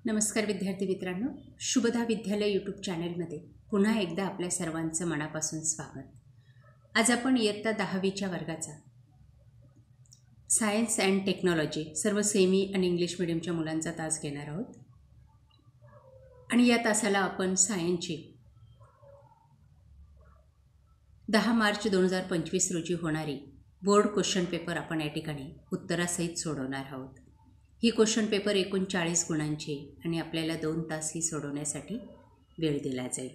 नमस्कार विद्यार्थी मित्रांनो, शुभदा विद्यालय यूट्यूब चॅनलमध्ये पुन्हा एकदा आपल्या सर्वांचं मनापासून स्वागत. आज आपण इयत्ता 10वीच्या वर्गाचा सायन्स अँड टेक्नॉलॉजी सर्व सेमी आणि इंग्लिश मीडियमच्या मुलांचा तास घेणार आहोत. आणि या तासाला आपण सायन्सची 10 मार्च 2025 रोजी होणारी बोर्ड क्वेश्चन पेपर आपण या ठिकाणी उत्तरासहित सोडवणार आहोत. ही क्वेश्चन पेपर एकूण 40 गुणांची आणि आपल्याला 2 तास ही सोडवण्यासाठी वेळ दिला जाईल.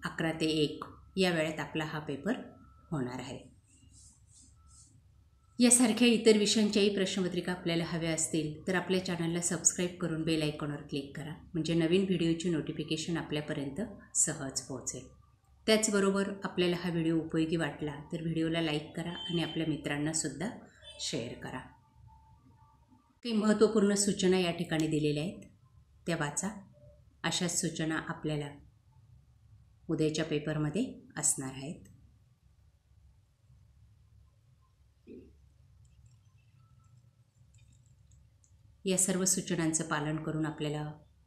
11 ते 1 या वेळेत आपला हा पेपर होणार आहे. यासारख्या इतर विषयांच्याही प्रश्नपत्रिका आपल्याला हव्या असतील तर आपल्या चॅनलला सबस्क्राईब करून बेल आयकॉनवर क्लिक करा, म्हणजे नवीन व्हिडिओची नोटिफिकेशन आपल्यापर्यंत सहज पोहोचेल. त्याचबरोबर आपल्याला हा व्हिडिओ उपयोगी वाटला तर व्हिडिओला लाईक करा आणि आपल्या मित्रांनासुद्धा शेअर करा. काही महत्त्वपूर्ण सूचना या ठिकाणी दिलेल्या आहेत, त्या वाचा. अशाच सूचना आपल्याला उद्याच्या पेपरमध्ये असणार आहेत. या सर्व सूचनांचं पालन करून आपल्याला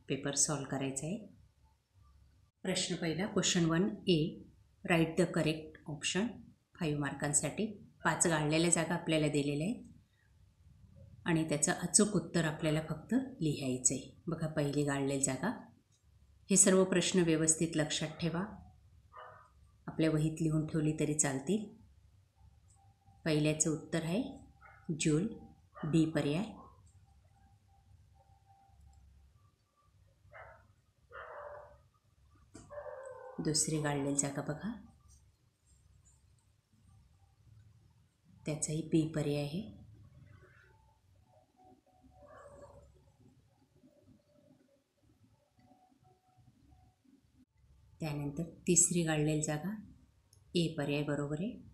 पेपर सॉल्व करायचा आहे. प्रश्न पहिला, question 1A, write the correct option. 5 मार्कांसाठी 5 गाळलेल्या जागा आपल्याला दिलेल्या आहेत आणि त्याचं अचूक उत्तर आपल्याला फक्त लिहायचं आहे. बघा, पहिली गाळलेली जागा. हे सर्व प्रश्न व्यवस्थित लक्षात ठेवा, आपल्या वहीत लिहून ठेवली तरी चालतील. पहिल्याचं उत्तर आहे जूल, बी पर्याय. दुसरी गाळलेली जागा बघा, त्याचाही बी पर्याय आहे. त्यानंतर तिसरी गाळलेली जागा, ए पर्याय बरोबर आहे.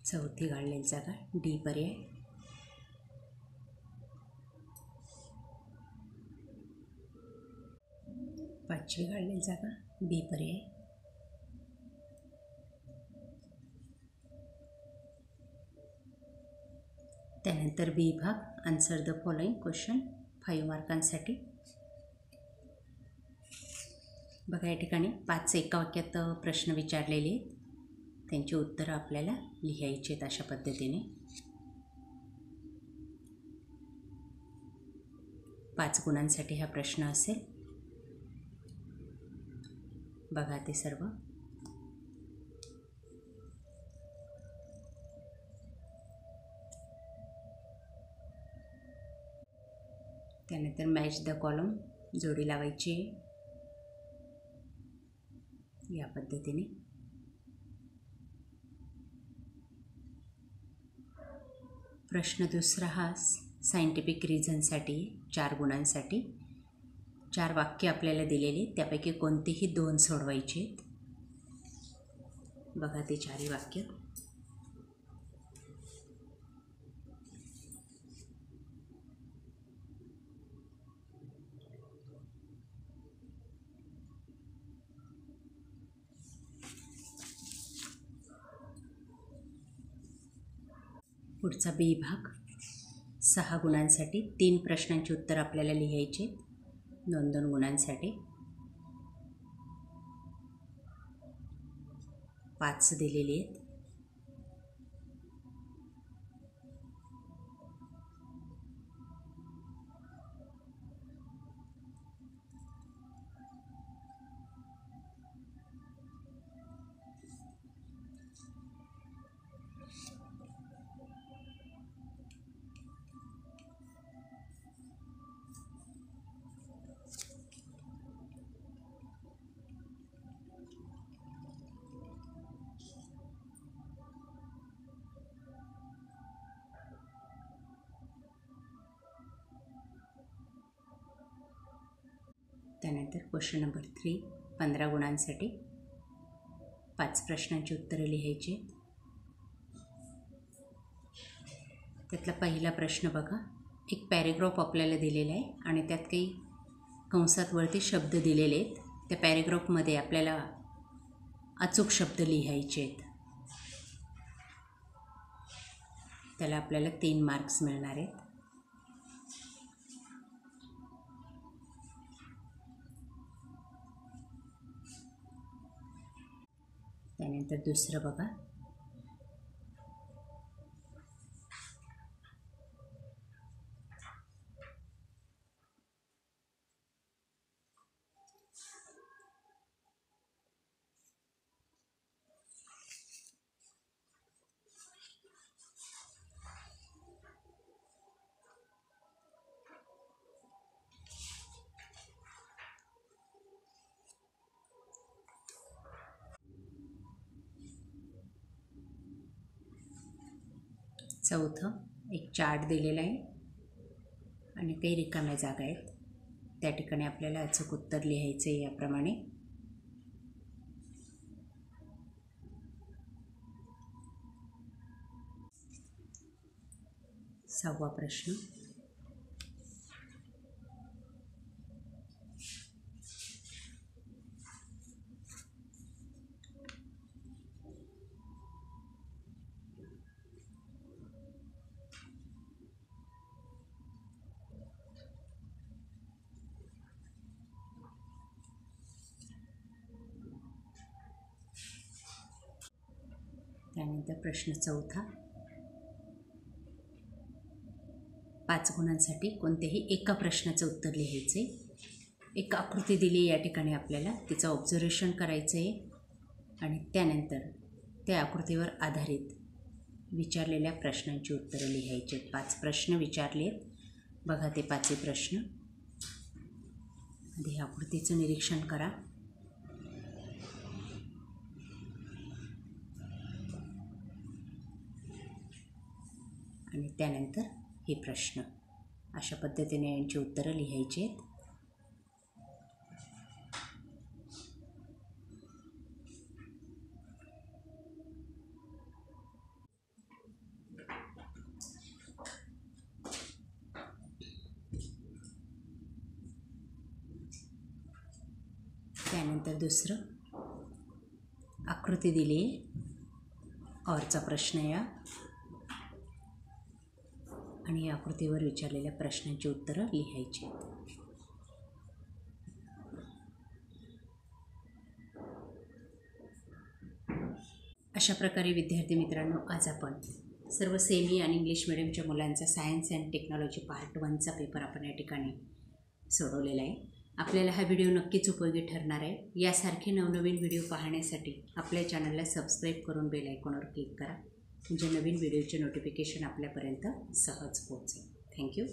चौथी गाळलेली जागा, डी पर्याय. पाचवी गाळलेली जागा, बी पर्याय. त्यानंतर बी भाग, आन्सर द फॉलोइंग क्वेश्चन. 5 मार्कांसाठी. बघा, या ठिकाणी 5 एका वाक्यात प्रश्न विचारलेले आहेत, त्यांची उत्तरं आपल्याला लिहायची आहेत अशा पद्धतीने. 5 गुणांसाठी हा प्रश्न असेल. बघा ते सर्व. त्यानंतर मॅच द कॉलम, जोडी लावायची या पद्धतीने. प्रश्न दुसरा हा सायंटिफिक रिझनसाठी 4 गुणांसाठी. 4 वाक्य आपल्याला दिलेली, त्यापैकी कोणतेही 2 सोडवायचे आहेत. बघा ते 4ही वाक्य. पुढचा बी भाग, 6 गुणांसाठी. 3 प्रश्नांची उत्तर आपल्याला लिहायची, 2-2 गुणांसाठी. 5 दिलेली आहेत. त्यानंतर क्वेश्चन नंबर 3, 15 गुणांसाठी. 5 प्रश्नांची उत्तरं लिहायची. त्यातला पहिला प्रश्न बघा, एक पॅरेग्राफ आपल्याला दिलेला आहे आणि त्यात काही कंसात वरती शब्द दिलेले आहेत, त्या पॅरेग्राफमध्ये आपल्याला अचूक शब्द लिहायचे आहेत. त्याला आपल्याला 3 मार्क्स मिळणार आहेत. त्यानंतर दुसरं बघा. चौथं एक चार्ट दिलेला आहे आणि काही रिकाम्या जागा आहेत. त्या ठिकाणी आपल्याला अचूक उत्तर लिहायचं आहे याप्रमाणे. सहावा प्रश्न. त्यानंतर प्रश्न चौथा. 5 गुणांसाठी कोणत्याही एका प्रश्नाचं उत्तर लिहायचं आहे. एक आकृती दिली या ठिकाणी आपल्याला, तिचं ऑब्झर्वेशन करायचं आहे आणि त्यानंतर त्या आकृतीवर आधारित विचारलेल्या प्रश्नांची उत्तरं लिहायची आहेत. 5 प्रश्न विचारले आहेत. बघा ते 5 प्रश्न. आधी आकृतीचं निरीक्षण करा. आणि त्यानंतर हे प्रश्न. अशा पद्धतीने यांची उत्तरं लिहायची आहेत. त्यानंतर दुसरं, आकृती दिली आहे, औरचा प्रश्न या आणि या आकृतीवर विचारलेल्या प्रश्नांची उत्तरं लिहायची. अशा प्रकारे विद्यार्थी मित्रांनो, आज आपण सर्व सेमी आणि इंग्लिश मिडियमच्या मुलांचा सायन्स अँड टेक्नॉलॉजी पार्ट 1चा पेपर आपण या ठिकाणी सोडवलेला आहे. आपल्याला हा व्हिडिओ नक्कीच उपयोगी ठरणार आहे. यासारखे नवनवीन व्हिडिओ पाहण्यासाठी आपल्या चॅनलला सबस्क्राईब करून बेल आयकॉनवर क्लिक करा, म्हणजे नवीन व्हिडिओचे नोटिफिकेशन आपल्यापर्यंत सहज पोहोचेल. थँक्यू.